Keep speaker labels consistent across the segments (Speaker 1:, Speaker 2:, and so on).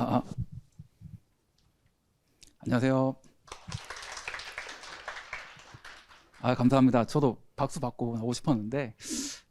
Speaker 1: 아, 안녕하세요. 감사합니다. 저도 박수 받고 나오고 싶었는데,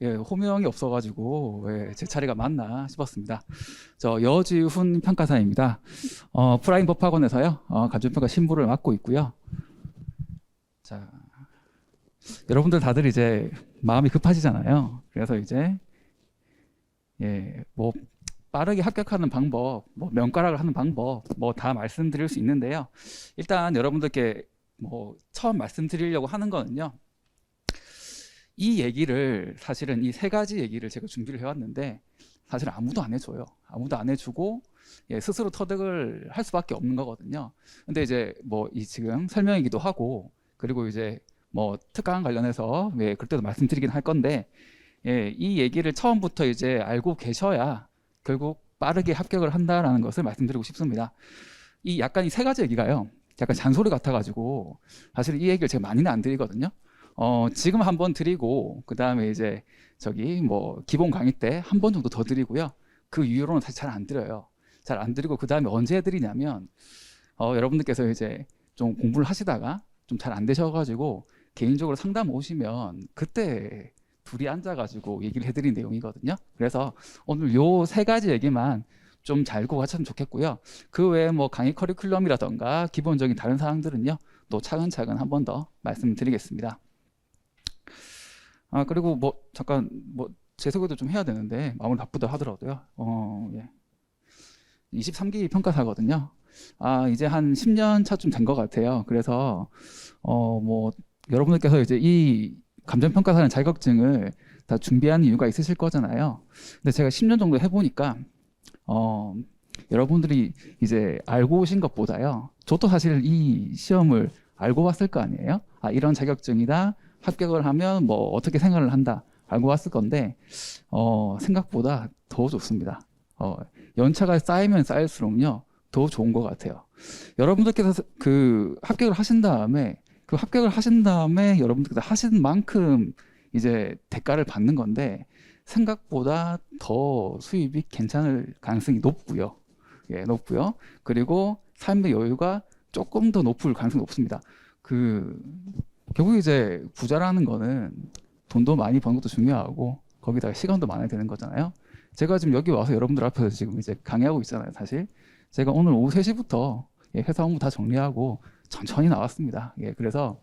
Speaker 1: 호명이 없어가지고, 제 차례가 맞나 싶었습니다. 저 여지훈 평가사입니다. 프라임 법학원에서요, 감정평가 신부를 맡고 있고요. 자, 여러분들 다들 이제 마음이 급하시잖아요. 그래서 이제, 뭐, 빠르게 합격하는 방법, 뭐, 명가락을 하는 방법, 뭐, 다 말씀드릴 수 있는데요. 일단 여러분들께 뭐, 처음 말씀드리려고 하는 거는요. 이 얘기를 사실은 이 세 가지 얘기를 제가 준비를 해왔는데 사실 아무도 안 해줘요. 아무도 안 해주고 스스로 터득을 할 수밖에 없는 거거든요. 근데 이제 뭐 이 지금 설명이기도 하고 그리고 이제 뭐 특강 관련해서 그때도 말씀드리긴 할 건데 이 얘기를 처음부터 이제 알고 계셔야 결국 빠르게 합격을 한다라는 것을 말씀드리고 싶습니다. 이 약간 이 세 가지 얘기가요. 약간 잔소리 같아가지고 사실 이 얘기를 제가 많이는 안 드리거든요. 지금 한 번 드리고 그 다음에 이제 저기 뭐 기본 강의 때 한 번 정도 더 드리고요. 그 이후로는 사실 잘 안 드려요. 잘 안 드리고 그 다음에 언제 드리냐면 여러분들께서 이제 좀 공부를 하시다가 좀 잘 안 되셔가지고 개인적으로 상담 오시면 그때 둘이 앉아가지고 얘기를 해드린 내용이거든요. 그래서 오늘 요 세 가지 얘기만 좀 잘 알고 가셨으면 좋겠고요. 그 외에 뭐 강의 커리큘럼이라던가 기본적인 다른 사항들은요. 또 차근차근 한 번 더 말씀드리겠습니다. 그리고 뭐 잠깐 뭐 제 소개도 좀 해야 되는데 마음을 바쁘다 하더라도요. 23기 평가사거든요. 이제 한 10년 차쯤 된 것 같아요. 그래서 뭐 여러분들께서 이제 이 감정평가사는 자격증을 다 준비하는 이유가 있으실 거잖아요. 근데 제가 10년 정도 해보니까 여러분들이 이제 알고 오신 것보다요. 저도 사실 이 시험을 알고 왔을 거 아니에요. 이런 자격증이다. 합격을 하면 뭐 어떻게 생활을 한다. 알고 왔을 건데 생각보다 더 좋습니다. 연차가 쌓이면 쌓일수록요. 더 좋은 것 같아요. 여러분들께서 그 합격을 하신 다음에 여러분들께서 하신 만큼 이제 대가를 받는 건데 생각보다 더 수입이 괜찮을 가능성이 높고요. 높고요. 그리고 삶의 여유가 조금 더 높을 가능성이 높습니다. 결국 이제 부자라는 거는 돈도 많이 버는 것도 중요하고 거기다가 시간도 많아야 되는 거잖아요. 제가 지금 여기 와서 여러분들 앞에서 지금 이제 강의하고 있잖아요. 사실 제가 오늘 오후 3시부터 회사 업무 다 정리하고 천천히 나왔습니다. 그래서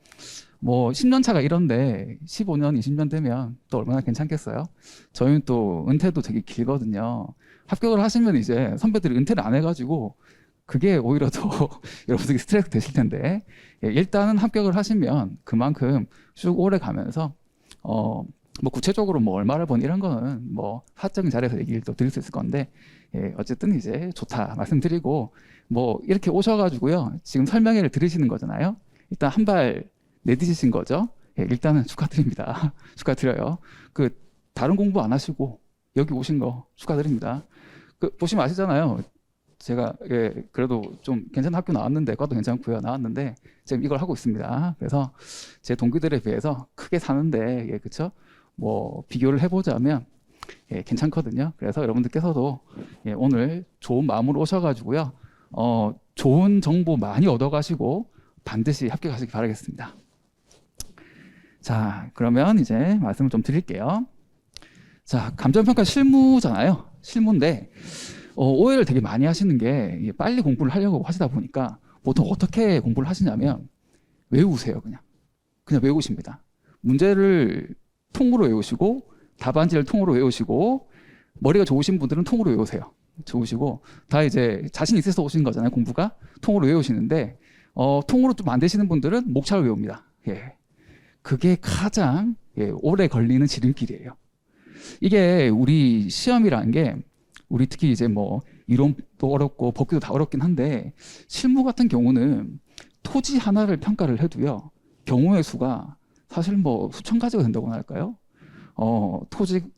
Speaker 1: 뭐 10년 차가 이런데 15년, 20년 되면 또 얼마나 괜찮겠어요? 저희는 또 은퇴도 되게 길거든요. 합격을 하시면 이제 선배들이 은퇴를 안 해가지고 그게 오히려 더 여러분들이 스트레스 되실 텐데 일단은 합격을 하시면 그만큼 쭉 오래 가면서 뭐 구체적으로 뭐 얼마를 번 이런 거는 뭐 사적인 자리에서 얘기를 또 드릴 수 있을 건데 어쨌든 이제 좋다 말씀드리고 뭐 이렇게 오셔가지고요 지금 설명회를 들으시는 거잖아요. 일단 한 발 내디디신 거죠. 일단은 축하드립니다. 축하드려요. 다른 공부 안 하시고 여기 오신 거 축하드립니다. 보시면 아시잖아요. 제가 그래도 좀 괜찮은 학교 나왔는데 과도 괜찮고요 나왔는데 지금 이걸 하고 있습니다. 그래서 제 동기들에 비해서 크게 사는데 그쵸? 뭐 비교를 해보자면 괜찮거든요. 그래서 여러분들께서도 오늘 좋은 마음으로 오셔가지고요 좋은 정보 많이 얻어가시고 반드시 합격하시기 바라겠습니다. 자, 그러면 이제 말씀을 좀 드릴게요. 자, 감정평가 실무잖아요. 실무인데 오해를 되게 많이 하시는 게 빨리 공부를 하려고 하시다 보니까 보통 어떻게 공부를 하시냐면 외우세요. 그냥 외우십니다. 문제를 통으로 외우시고 답안지를 통으로 외우시고 머리가 좋으신 분들은 통으로 외우세요. 좋으시고 다 이제 자신 있어서 오신 거잖아요. 공부가 통으로 외우시는데 통으로 좀 안 되시는 분들은 목차를 외웁니다. 그게 가장 오래 걸리는 지름길이에요. 이게 우리 시험이라는 게 우리 특히 이제 뭐 이론도 어렵고 법규도 다 어렵긴 한데 실무 같은 경우는 토지 하나를 평가를 해도요 경우의 수가 사실 뭐 수천 가지가 된다고 할까요?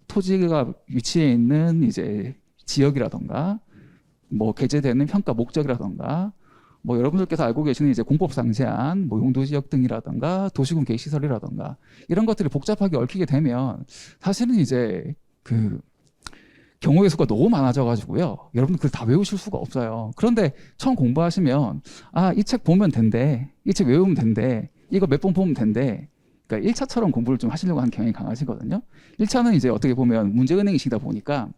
Speaker 1: 토지가 위치해 있는 이제 지역이라던가 뭐 개재되는 평가 목적이라던가 뭐 여러분들께서 알고 계시는 이제 공법상 제한, 뭐 용도지역 등이라던가 도시군 계획시설이라던가 이런 것들이 복잡하게 얽히게 되면 사실은 이제 경우의 수가 너무 많아져가지고요. 여러분 그걸 다 외우실 수가 없어요. 그런데 처음 공부하시면 이 책 보면 된대. 이 책 외우면 된대. 이거 몇 번 보면 된대. 그러니까 1차처럼 공부를 좀 하시려고 하는 경향이 강하시거든요. 1차는 이제 어떻게 보면 문제은행이시다 보니까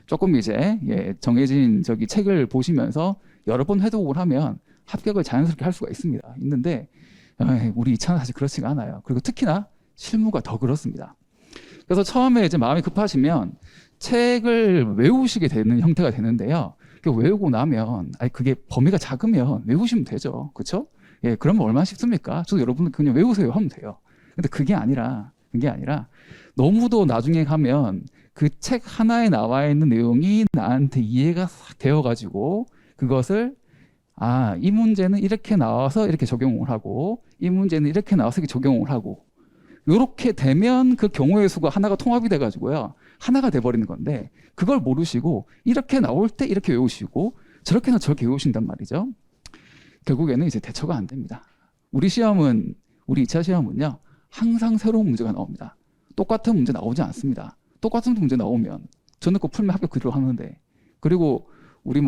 Speaker 1: 조금 이제 정해진 저기 책을 보시면서 여러 번 회독을 하면 합격을 자연스럽게 할 수가 있는데 우리 2차는 사실 그렇지가 않아요. 그리고 특히나 실무가 더 그렇습니다. 그래서 처음에 이제 마음이 급하시면 책을 외우시게 되는 형태가 되는데요. 외우고 나면 그게 범위가 작으면 외우시면 되죠. 그렇죠? 예, 그러면 얼마나 쉽습니까? 저도 여러분들 그냥 외우세요 하면 돼요. 근데 그게 아니라 너무도 나중에 가면 그 책 하나에 나와 있는 내용이 나한테 이해가 되어가지고 그것을 이 문제는 이렇게 나와서 이렇게 적용을 하고 이 문제는 이렇게 나와서 이렇게 적용을 하고 이렇게 되면 그 경우의 수가 하나가 통합이 돼가지고요. 하나가 돼버리는 건데 그걸 모르시고 이렇게 나올 때 이렇게 외우시고 저렇게는 저렇게 외우신단 말이죠. 결국에는 이제 대처가 안 됩니다. 우리 2차 시험은요. 항상 새로운 문제가 나옵니다. 똑같은 문제 나오지 않습니다. 똑같은 문제 나오면 저는 꼭 풀면 합격 그대로 하는데 그리고 우리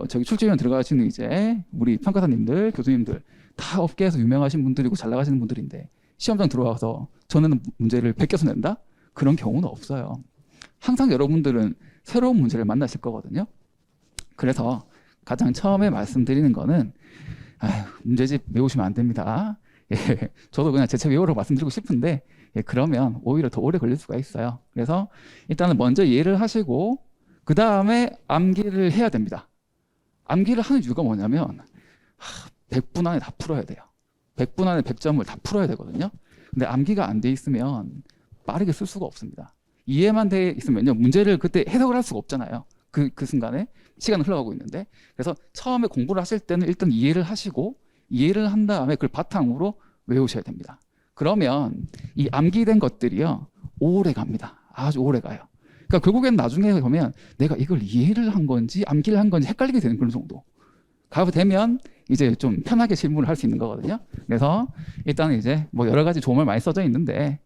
Speaker 1: 저기 출제위원 들어가시는 이제 우리 평가사님들, 교수님들 다 업계에서 유명하신 분들이고 잘 나가시는 분들인데 시험장 들어와서 저는 문제를 베껴서 낸다? 그런 경우는 없어요. 항상 여러분들은 새로운 문제를 만나실 거거든요. 그래서 가장 처음에 말씀드리는 거는 문제집 외우시면 안 됩니다. 저도 그냥 제 책 외우라고 말씀드리고 싶은데 그러면 오히려 더 오래 걸릴 수가 있어요. 그래서 일단은 먼저 이해를 하시고 그 다음에 암기를 해야 됩니다. 암기를 하는 이유가 뭐냐면 100분 안에 다 풀어야 돼요. 100분 안에 100점을 다 풀어야 되거든요. 근데 암기가 안 돼 있으면 빠르게 쓸 수가 없습니다. 이해만 돼 있으면요. 문제를 그때 해석을 할 수가 없잖아요. 그 순간에 시간은 흘러가고 있는데 그래서 처음에 공부를 하실 때는 일단 이해를 하시고 이해를 한 다음에 그걸 바탕으로 외우셔야 됩니다. 그러면 이 암기된 것들이요. 오래 갑니다. 아주 오래 가요. 그러니까 결국엔 나중에 보면 내가 이걸 이해를 한 건지 암기를 한 건지 헷갈리게 되는 그런 정도. 가고 되면 이제 좀 편하게 질문을 할 수 있는 거거든요. 그래서 일단은 이제 여러 가지 조언을 많이 써져 있는데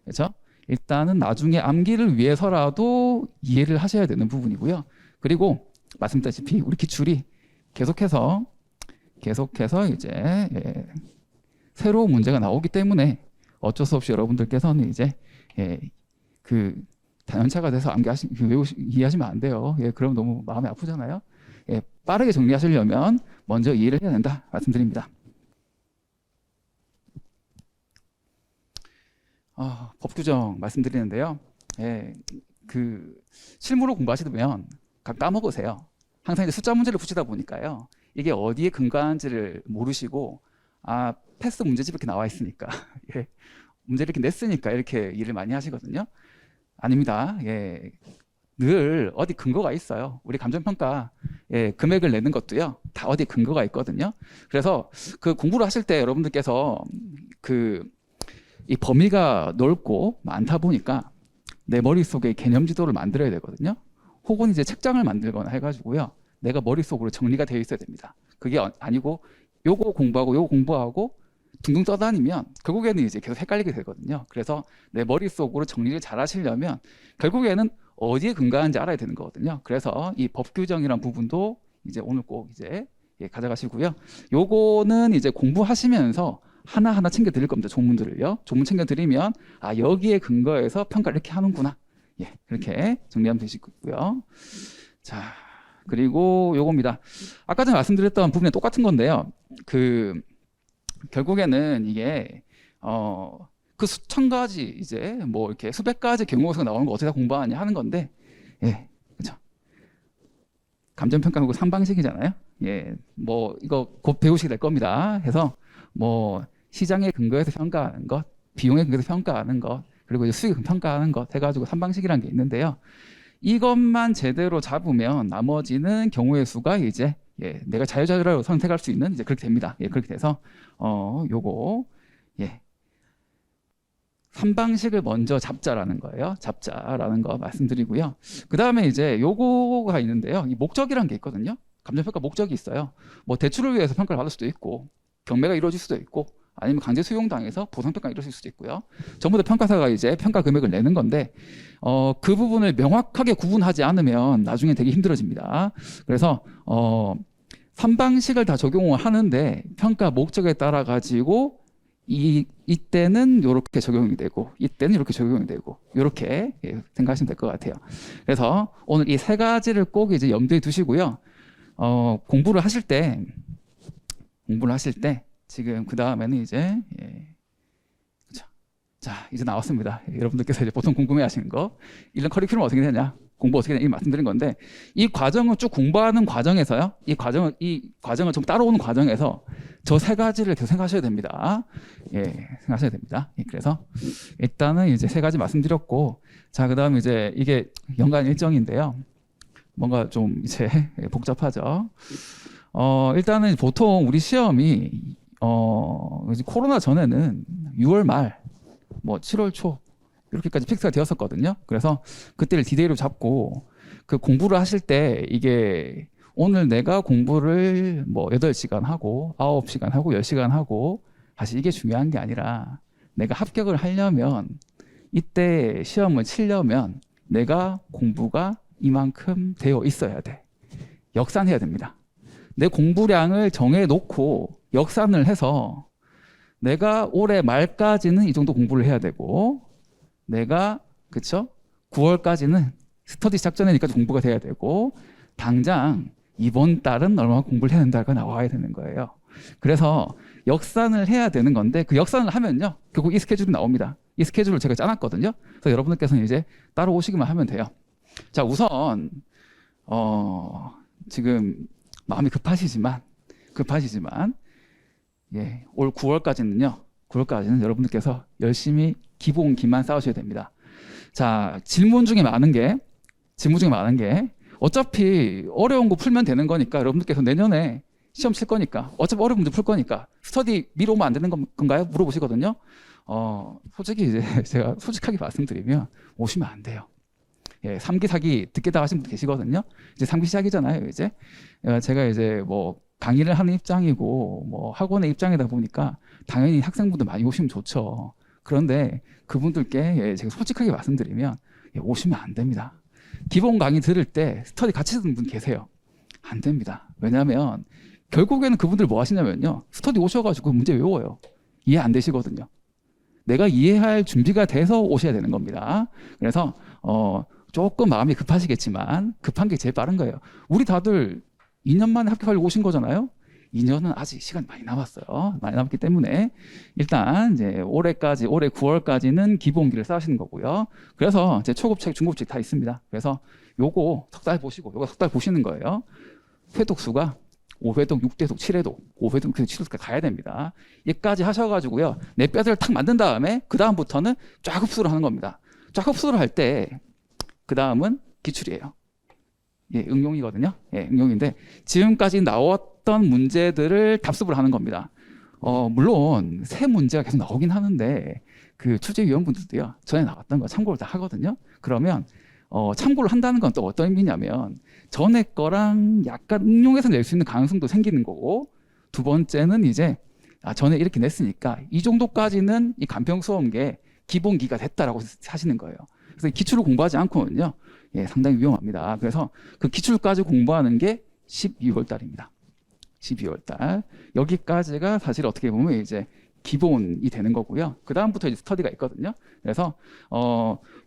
Speaker 1: 그렇죠? 일단은 나중에 암기를 위해서라도 이해를 하셔야 되는 부분이고요. 그리고 말씀드렸다시피 우리 기출이 계속해서 이제 새로운 문제가 나오기 때문에 어쩔 수 없이 여러분들께서는 이제 그 단연차가 돼서 이해하시면 안 돼요. 그럼 너무 마음이 아프잖아요. 빠르게 정리하시려면 먼저 이해를 해야 된다 말씀드립니다. 법 규정 말씀드리는데요. 그 실무로 공부하시면 까먹으세요. 항상 이제 숫자 문제를 푸시다 보니까요. 이게 어디에 근거한지를 모르시고 패스 문제집 이렇게 나와 있으니까 문제를 이렇게 냈으니까 이렇게 일을 많이 하시거든요. 아닙니다. 늘 어디 근거가 있어요. 우리 감정평가 금액을 내는 것도요. 다 어디 근거가 있거든요. 그래서 그 공부를 하실 때 여러분들께서 이 범위가 넓고 많다 보니까 내 머릿속에 개념 지도를 만들어야 되거든요. 혹은 이제 책장을 만들거나 해가지고요. 내가 머릿속으로 정리가 되어 있어야 됩니다. 그게 아니고 요거 공부하고 둥둥 떠다니면 결국에는 이제 계속 헷갈리게 되거든요. 그래서 내 머릿속으로 정리를 잘 하시려면 결국에는 어디에 근거하는지 알아야 되는 거거든요. 그래서 이 법 규정이란 부분도 이제 오늘 꼭 이제 가져가시고요. 요거는 이제 공부하시면서 하나하나 챙겨 드릴 겁니다. 조문들을요. 조문 챙겨 드리면 여기에 근거해서 평가를 이렇게 하는구나. 그렇게 정리하면 되시고요. 자, 그리고 요겁니다. 아까 전에 말씀드렸던 부분에 똑같은 건데요. 결국에는 이게 그 수천 가지 이제 이렇게 수백 가지 경우에서 나오는 거 어떻게 다 공부하냐 하는 건데 그렇죠. 감정평가는 3방식이잖아요. 이거 곧 배우시게 될 겁니다. 해서 시장의 근거에서 평가하는 것, 비용의 근거에서 평가하는 것, 그리고 이제 수익 평가하는 것 해가지고 3방식이라는 게 있는데요. 이것만 제대로 잡으면 나머지는 경우의 수가 이제 내가 자유자재로 선택할 수 있는 이제 그렇게 됩니다. 그렇게 돼서 요거 3방식을 먼저 잡자라는 거예요. 잡자라는 거 말씀드리고요. 그 다음에 이제 요거가 있는데요. 이 목적이라는 게 있거든요. 감정평가 목적이 있어요. 대출을 위해서 평가를 받을 수도 있고 경매가 이루어질 수도 있고 아니면 강제 수용당해서 보상평가 이루어질 수도 있고요. 전부 다 평가사가 이제 평가 금액을 내는 건데 그 부분을 명확하게 구분하지 않으면 나중에 되게 힘들어집니다. 그래서 3방식을 다 적용을 하는데 평가 목적에 따라 가지고 이때는 이렇게 적용이 되고 이때는 이렇게 적용이 되고 이렇게 생각하시면 될 것 같아요. 그래서 오늘 이 세 가지를 꼭 이제 염두에 두시고요. 공부를 하실 때 지금 그 다음에는 이제 자 이제 나왔습니다. 여러분들께서 이제 보통 궁금해하시는 거 1년 커리큘럼 어떻게 되냐, 공부 어떻게 되냐 이 말씀드린 건데 이 과정을 쭉 공부하는 과정에서요. 이 과정을 좀 따라오는 과정에서 저 세 가지를 계속 생각하셔야 됩니다. 생각하셔야 됩니다. 그래서 일단은 이제 세 가지 말씀드렸고 자 그다음 이제 이게 연간 일정인데요. 뭔가 좀 이제 복잡하죠. 일단은 보통 우리 시험이 이제 코로나 전에는 6월 말, 뭐 7월 초 이렇게까지 픽스가 되었었거든요. 그래서 그때를 디데이로 잡고 그 공부를 하실 때 이게 오늘 내가 공부를 뭐 8시간 하고 9시간 하고 10시간 하고 사실 이게 중요한 게 아니라 내가 합격을 하려면 이때 시험을 치려면 내가 공부가 이만큼 되어 있어야 돼. 역산해야 됩니다. 내 공부량을 정해놓고 역산을 해서 내가 올해 말까지는 이 정도 공부를 해야 되고 내가 그쵸? 9월까지는 스터디 시작 전에니까 공부가 돼야 되고 당장 이번 달은 얼마나 공부를 해야 된다가 나와야 되는 거예요. 그래서 역산을 해야 되는 건데 그 역산을 하면요 결국 이 스케줄이 나옵니다. 이 스케줄을 제가 짜놨거든요. 그래서 여러분들께서는 이제 따라오시기만 하면 돼요. 자 우선 지금 마음이 급하시지만 올 9월까지는 여러분들께서 열심히 기본기만 쌓으셔야 됩니다. 자 질문 중에 많은 게 어차피 어려운 거 풀면 되는 거니까 여러분들께서 내년에 시험 칠 거니까 어차피 어려운 문제 풀 거니까 스터디 미뤄 오면 안 되는 건가요? 물어보시거든요. 솔직히 이제 제가 솔직하게 말씀드리면 오시면 안 돼요. 3기 4기 듣게 다 하신 분 계시거든요. 이제 3기 시작이잖아요. 이제 제가 이제 뭐 강의를 하는 입장이고 뭐 학원의 입장이다 보니까 당연히 학생분들 많이 오시면 좋죠. 그런데 그분들께 제가 솔직하게 말씀드리면 오시면 안 됩니다. 기본 강의 들을 때 스터디 같이 듣는 분 계세요. 안 됩니다. 왜냐하면 결국에는 그분들 뭐 하시냐면요. 스터디 오셔가지고 문제 외워요. 이해 안 되시거든요. 내가 이해할 준비가 돼서 오셔야 되는 겁니다. 그래서 조금 마음이 급하시겠지만 급한 게 제일 빠른 거예요. 우리 다들 2년 만에 합격하려고 오신 거잖아요. 2년은 아직 시간이 많이 남았어요. 많이 남았기 때문에 일단 이제 올해 9월까지는 기본기를 쌓으시는 거고요. 그래서 이제 초급책, 중급책 다 있습니다. 그래서 요거 석 달 보시고 요거 석 달 보시는 거예요. 회독수가 5회독, 6회독, 7회독, 5회독, 7회독까지 가야 됩니다. 여기까지 하셔가지고요. 내 뼈대를 탁 만든 다음에 그 다음부터는 쫙 흡수를 하는 겁니다. 쫙 흡수를 할 때 그 다음은 기출이에요. 응용이거든요. 응용인데 지금까지 나왔던 문제들을 답습을 하는 겁니다. 물론 새 문제가 계속 나오긴 하는데 그 출제위원분들도요. 전에 나왔던 거 참고를 다 하거든요. 그러면 참고를 한다는 건 또 어떤 의미냐면 전에 거랑 약간 응용해서 낼 수 있는 가능성도 생기는 거고 두 번째는 이제 전에 이렇게 냈으니까 이 정도까지는 이 간평수험계 기본기가 됐다라고 하시는 거예요. 그래서 기출을 공부하지 않고는요. 상당히 위험합니다. 그래서 그 기출까지 공부하는 게 12월 달입니다. 12월 달. 여기까지가 사실 어떻게 보면 이제 기본이 되는 거고요. 그 다음부터 이제 스터디가 있거든요. 그래서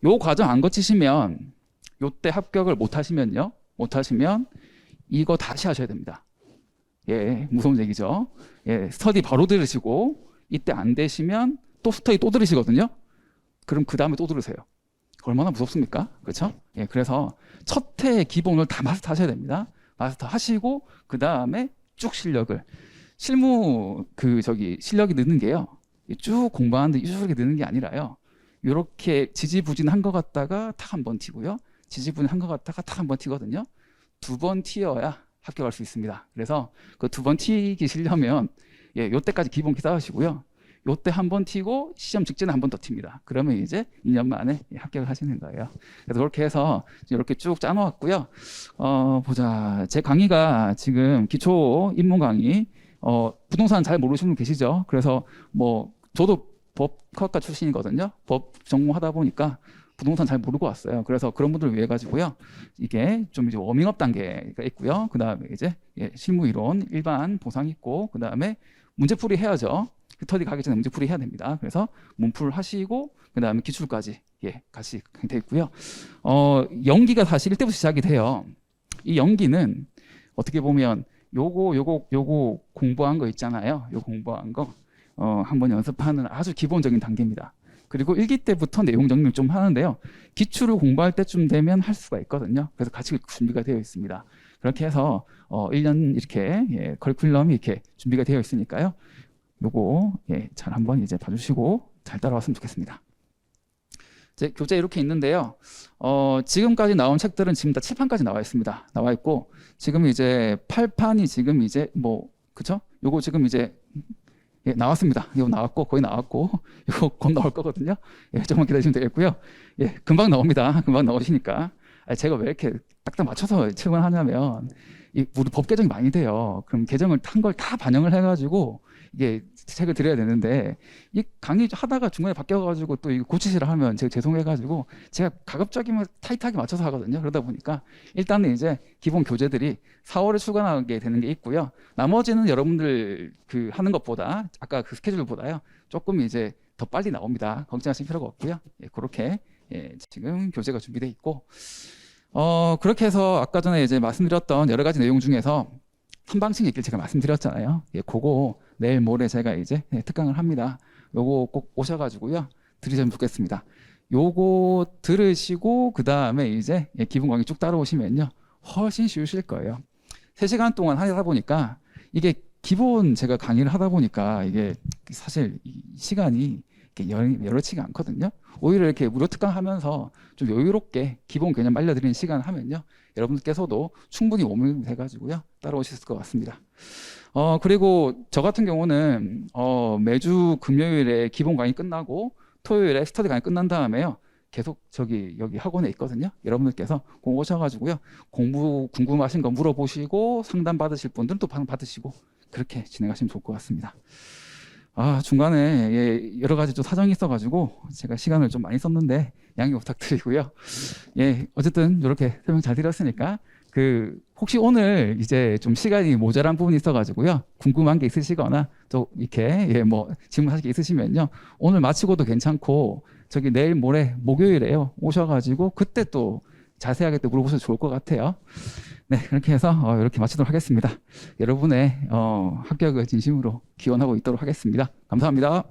Speaker 1: 요 과정 안 거치시면 요때 합격을 못 하시면 이거 다시 하셔야 됩니다. 무서운 얘기죠. 스터디 바로 들으시고 이때 안 되시면 또 스터디 또 들으시거든요. 그럼 그 다음에 또 들으세요. 얼마나 무섭습니까? 그렇죠? 그래서 첫 해의 기본을 다 마스터하셔야 됩니다. 마스터하시고 그 다음에 쭉 실력이 느는 게요. 쭉 공부하는데 이렇게 느는 게 아니라요. 이렇게 지지부진한 것 같다가 탁 한 번 튀고요. 지지부진한 것 같다가 탁 한 번 튀거든요. 2번 튀어야 합격할 수 있습니다. 그래서 그 2번 튀기시려면 요때까지 기본기 쌓으시고요. 요때 한 번 튀고 시험 직전에 한 번 더 튑니다. 그러면 이제 2년 만에 합격을 하시는 거예요. 그래서 그렇게 해서 이렇게 쭉 짜놓았고요. 보자. 제 강의가 지금 기초 입문 강의 부동산 잘 모르시는 분 계시죠? 그래서 뭐 저도 법학과 출신이거든요. 법 전공하다 보니까 부동산 잘 모르고 왔어요. 그래서 그런 분들을 위해 가지고요. 이게 좀 이제 워밍업 단계가 있고요. 그다음에 이제 실무 이론 일반 보상 있고 그다음에 문제풀이 해야죠. 스터디 가기 전에 문제풀이 해야 됩니다. 그래서 문풀 하시고 그다음에 기출까지 같이 돼 있고요. 연기가 사실 이때부터 시작이 돼요. 이 연기는 어떻게 보면 요거 공부한 거 있잖아요. 요 공부한 거 한번 연습하는 아주 기본적인 단계입니다. 그리고 일기 때부터 내용 정리를 좀 하는데요. 기출을 공부할 때쯤 되면 할 수가 있거든요. 그래서 같이 준비가 되어 있습니다. 그렇게 해서 1년 이렇게 커리큘럼이 이렇게 준비가 되어 있으니까요. 요거 잘 한번 이제 봐주시고 잘 따라왔으면 좋겠습니다. 이제 교재 이렇게 있는데요. 지금까지 나온 책들은 지금 다 7판까지 나와 있습니다. 나와 있고 지금 이제 8판이 지금 이제 그쵸? 요거 지금 이제 나왔습니다. 이거 나왔고 거의 나왔고 이거 곧 나올 거거든요. 조금만 기다리시면 되겠고요. 금방 나옵니다. 금방 나오시니까. 제가 왜 이렇게 딱딱 맞춰서 책을 하냐면 우리 법 개정이 많이 돼요. 그럼 개정을 한 걸 다 반영을 해가지고 이게 책을 드려야 되는데 이 강의 하다가 중간에 바뀌어가지고 또 이거 고치시라 하면 제가 죄송해가지고 제가 가급적이면 타이트하게 맞춰서 하거든요. 그러다 보니까 일단은 이제 기본 교재들이 4월에 출간하게 되는 게 있고요. 나머지는 여러분들 그 하는 것보다 아까 그 스케줄보다요 조금 이제 더 빨리 나옵니다. 걱정하실 필요가 없고요. 그렇게 지금 교재가 준비되어 있고 그렇게 해서 아까 전에 이제 말씀드렸던 여러 가지 내용 중에서 선방식 얘기를 제가 말씀드렸잖아요. 그거 내일 모레 제가 이제 특강을 합니다. 요거 꼭 오셔가지고요 들으시면 좋겠습니다. 요거 들으시고 그 다음에 이제 기본 강의 쭉 따라오시면요 훨씬 쉬우실 거예요. 3시간 동안 하다 보니까 이게 기본 제가 강의를 하다 보니까 이게 사실 시간이 여력치가 않거든요. 오히려 이렇게 무료 특강 하면서 좀 여유롭게 기본 개념 알려드리는 시간 하면요 여러분들께서도 충분히 오면 돼가지고요 따라오실 것 같습니다. 그리고 저 같은 경우는 매주 금요일에 기본 강의 끝나고 토요일에 스터디 강의 끝난 다음에요 계속 여기 학원에 있거든요. 여러분들께서 꼭 오셔가지고요 공부 궁금하신 거 물어보시고 상담 받으실 분들은 또 받으시고 그렇게 진행하시면 좋을 것 같습니다. 중간에 여러 가지 좀 사정이 있어가지고 제가 시간을 좀 많이 썼는데 양해 부탁드리고요. 어쨌든 이렇게 설명 잘 드렸으니까 혹시 오늘 이제 좀 시간이 모자란 부분이 있어가지고요 궁금한 게 있으시거나 또 이렇게 질문하실 게 있으시면요 오늘 마치고도 괜찮고 내일 모레 목요일에요 오셔가지고 그때 또 자세하게 또 물어보셔도 좋을 것 같아요. 네, 그렇게 해서 이렇게 마치도록 하겠습니다. 여러분의 합격을 진심으로 기원하고 있도록 하겠습니다. 감사합니다.